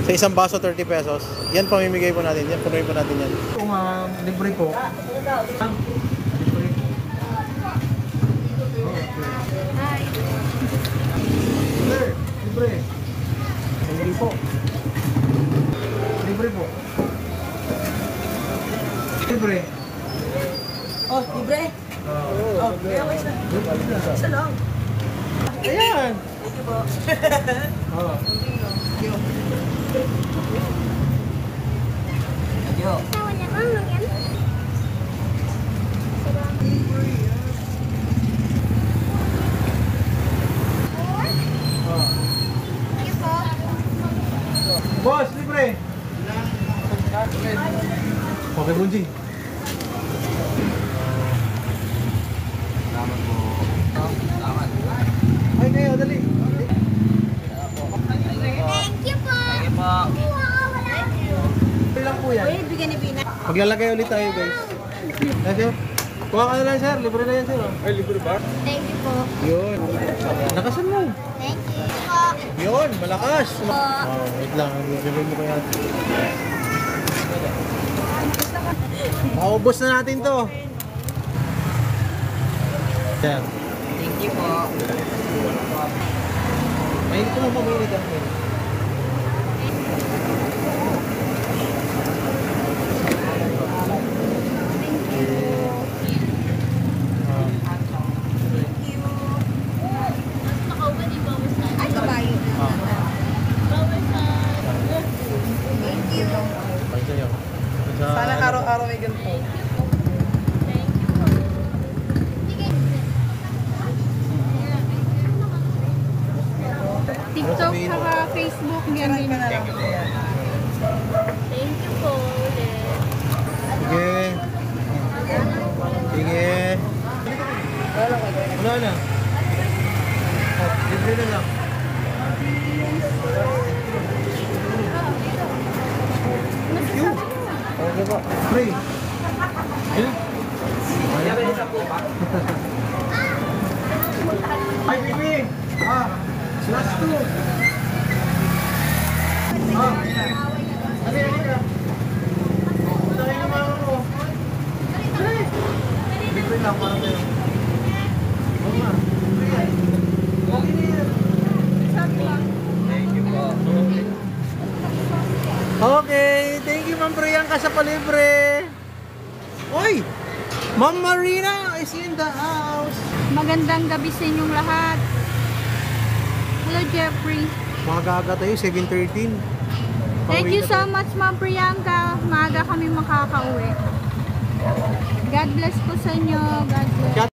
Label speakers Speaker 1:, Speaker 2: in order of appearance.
Speaker 1: Sa isang baso, 30 pesos. Yan pamimigay po natin. Yan, punuin po natin yan.
Speaker 2: Kung libre po. Libre.
Speaker 3: Hi.
Speaker 2: Sir, libre. Libre po. Libre po. Libre.
Speaker 4: Oh, libre. Oh, kaya may isa. Isa lang.
Speaker 2: Ayan.
Speaker 4: Thank you po.
Speaker 2: Oh.
Speaker 4: Thank you. Thank you.
Speaker 3: Wala kang yan.
Speaker 2: Oh.
Speaker 3: Thank you po.
Speaker 2: Boss, libre. Okay, Bunji.
Speaker 4: Salamat po. Salamat.
Speaker 2: Ay, kayo, dali.
Speaker 3: Thank you po.
Speaker 4: Thank you po.
Speaker 2: Ilang po yan?
Speaker 3: Uy, bigyan ni Pina.
Speaker 1: Maglalagay ulit tayo, guys.
Speaker 2: Yes, sir. Kuha ka na lang, sir. Libre na yan, sir. Ay, libre ba?
Speaker 3: Thank you po.
Speaker 1: Yun. Lakasan mo.
Speaker 3: Thank you po.
Speaker 1: Yun, malakas. Oh, wait lang. Bibigyan mo kaya. Maubos na natin to. Sir.
Speaker 4: Thank you po.
Speaker 1: Ay, ito mo mamili ka.
Speaker 3: Ay, kabayo. Thank you.
Speaker 1: Ay, sa'yo.
Speaker 4: Sana araw-araw may ganito.
Speaker 3: TikTok saka Facebook, ganun.
Speaker 4: Thank you.
Speaker 3: Thank you po.
Speaker 1: Sige. Sige. Wala na. Oh, libre na lang. Okay po. Free. Ayun.
Speaker 2: Ay, baby. Last two. Ano ka? Patayin na mama mo. Libre lang, parang tayo. Oo nga. Libre yan. Okay na yan.
Speaker 4: Thank you po.
Speaker 1: Okay, thank you Ma'am Priyanka sa palibre. Oy! Ma'am Marina is in the house.
Speaker 3: Magandang gabi sa inyong lahat. Hello, Jeffrey.
Speaker 1: Magaga tayo, 7:13.
Speaker 3: Thank you so much, Ma'am Priyanka. Maaga kami makakauwi. God bless po sa inyo. God bless.